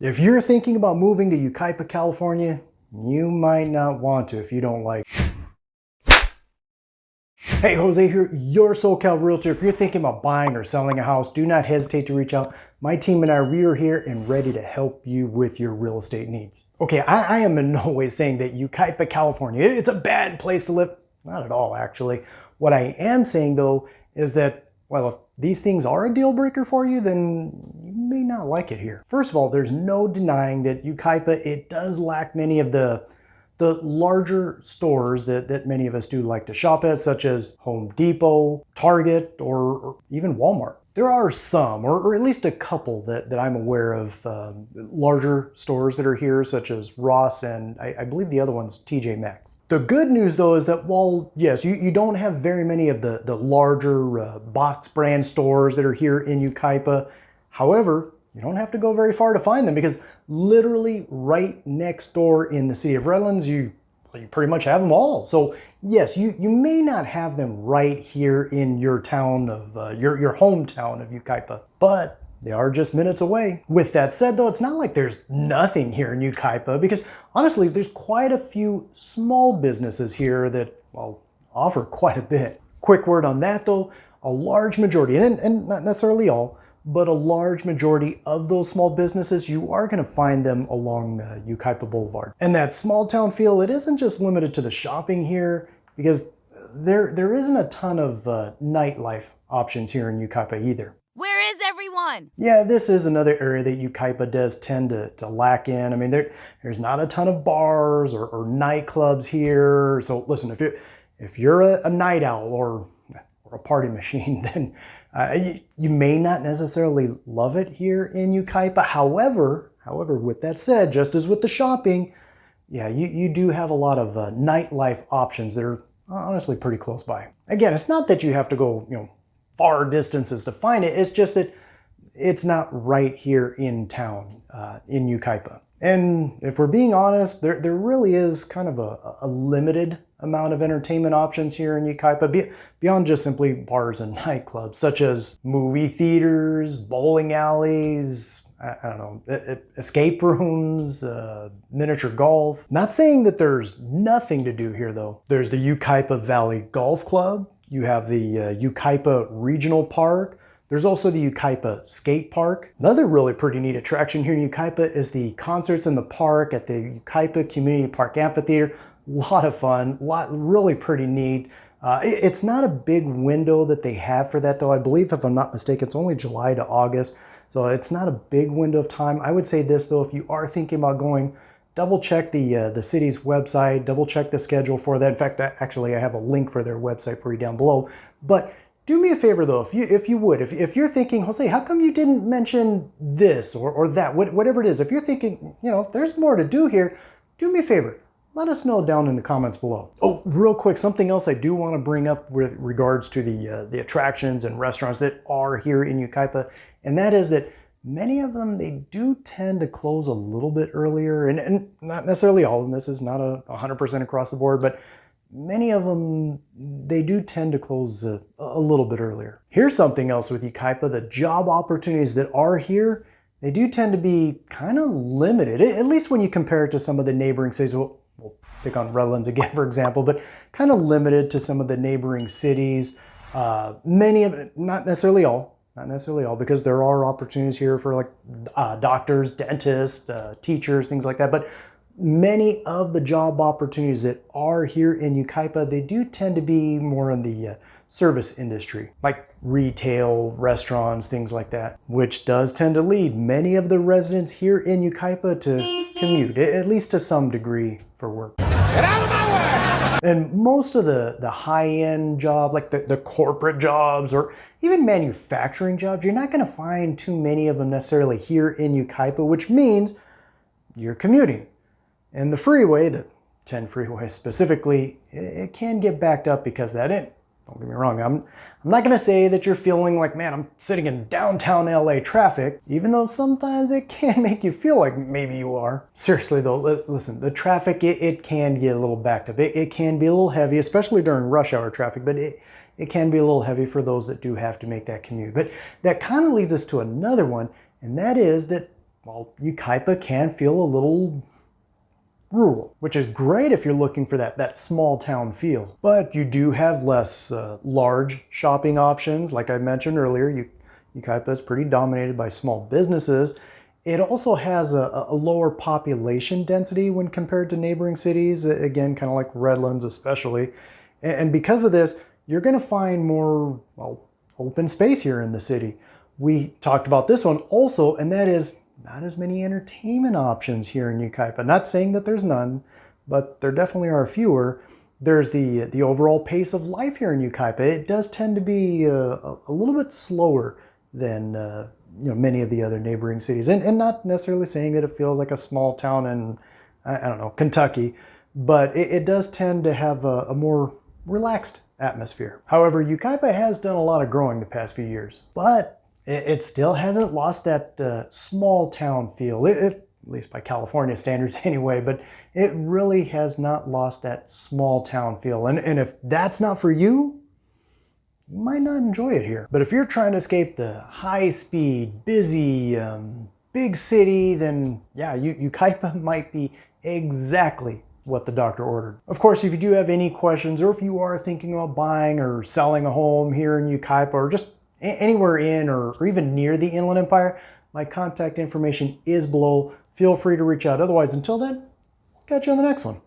If you're thinking about moving to Yucaipa, California, you might not want to if you don't like. Hey, Jose here, your SoCal Realtor. If you're thinking about buying or selling a house, do not hesitate to reach out. My team and I, we are here and ready to help you with your real estate needs. Okay, I am in no way saying that Yucaipa, California, it's a bad place to live. Not at all, actually. What I am saying, though, is that, well, if these things are a deal breaker for you, then you may not like it here. First of all, there's no denying that Yucaipa, it does lack many of the larger stores that many of us do like to shop at, such as Home Depot, Target, or even Walmart. There are some, or at least a couple that I'm aware of, larger stores that are here, such as Ross and I believe the other one's TJ Maxx. The good news, though, is that while, yes, you don't have very many of the larger box brand stores that are here in Yucaipa, however, you don't have to go very far to find them, because literally right next door in the city of Redlands, you pretty much have them all. So yes, you may not have them right here in your town of, your hometown of Yucaipa, but they are just minutes away. With that said, though, it's not like there's nothing here in Yucaipa, because honestly, there's quite a few small businesses here that, well, offer quite a bit. Quick word on that, though, a large majority, and not necessarily all, but a large majority of those small businesses, you are going to find them along Yucaipa Boulevard. And that small town feel, it isn't just limited to the shopping here, because there isn't a ton of nightlife options here in Yucaipa either. Where is everyone? Yeah, this is another area that Yucaipa does tend to lack in. I mean, there's not a ton of bars or nightclubs here. So listen, if you're a night owl or a party machine, then you may not necessarily love it here in Yucaipa. However, with that said, just as with the shopping, yeah, you do have a lot of nightlife options that are honestly pretty close by. Again, it's not that you have to go, far distances to find it. It's just that it's not right here in town, in Yucaipa. And if we're being honest, there really is kind of a limited amount of entertainment options here in Yucaipa, beyond just simply bars and nightclubs, such as movie theaters, bowling alleys, I don't know, escape rooms, miniature golf. Not saying that there's nothing to do here, though. There's the Yucaipa Valley Golf Club. You have the Yucaipa Regional Park. There's also the Yucaipa Skate Park. Another really pretty neat attraction here in Yucaipa is the concerts in the park at the Yucaipa Community Park Amphitheater. A lot of fun, really pretty neat. It's not a big window that they have for that, though. I believe, if I'm not mistaken, it's only July to August, so it's not a big window of time. I would say this, though, if you are thinking about going, double check the city's website, double check the schedule for that. In fact, actually, I have a link for their website for you down below. But do me a favor, though, if you're thinking, Jose, how come you didn't mention this or that, whatever it is, if you're thinking, there's more to do here, do me a favor. Let us know down in the comments below. Oh, real quick, something else I do want to bring up with regards to the attractions and restaurants that are here in Yucaipa, and that is that many of them, they do tend to close a little bit earlier, and not necessarily all of them. This is not 100% across the board, but many of them, they do tend to close a little bit earlier. Here's something else with Yucaipa: the job opportunities that are here, they do tend to be kind of limited, at least when you compare it to some of the neighboring cities. We'll pick on Redlands again, for example, but kind of limited to some of the neighboring cities. Many of it, not necessarily all, because there are opportunities here for like doctors, dentists, teachers, things like that. But many of the job opportunities that are here in Yucaipa, they do tend to be more in the service industry, like retail, restaurants, things like that, which does tend to lead many of the residents here in Yucaipa to commute, at least to some degree, for work. Get out of my way! And most of the high-end job, like the corporate jobs or even manufacturing jobs, you're not going to find too many of them necessarily here in Yucaipa, which means you're commuting. And the freeway, the 10 freeway specifically, it can get backed up because of that. Don't get me wrong, I'm not going to say that you're feeling like, man, I'm sitting in downtown LA traffic, even though sometimes it can make you feel like maybe you are. Seriously though, listen, the traffic, it can get a little backed up. It can be a little heavy, especially during rush hour traffic, but it can be a little heavy for those that do have to make that commute. But that kind of leads us to another one, and that is that well, Yucaipa can feel a little rural, which is great if you're looking for that small town feel. But you do have less large shopping options. Like I mentioned earlier, Yucaipa is pretty dominated by small businesses. It also has a lower population density when compared to neighboring cities, again, kind of like Redlands especially. And because of this, you're going to find more, well, open space here in the city. We talked about this one also, and that is not as many entertainment options here in Yucaipa. Not saying that there's none, but there definitely are fewer. There's the overall pace of life here in Yucaipa. It does tend to be a little bit slower than many of the other neighboring cities. And not necessarily saying that it feels like a small town in, I don't know, Kentucky, but it does tend to have a more relaxed atmosphere. However, Yucaipa has done a lot of growing the past few years, but it still hasn't lost that small town feel, at least by California standards anyway, but it really has not lost that small town feel. And if that's not for you, you might not enjoy it here. But if you're trying to escape the high speed, busy, big city, then yeah, Yucaipa might be exactly what the doctor ordered. Of course, if you do have any questions, or if you are thinking about buying or selling a home here in Yucaipa, or just anywhere in or even near the Inland Empire, my contact information is below. Feel free to reach out. Otherwise, until then, catch you on the next one.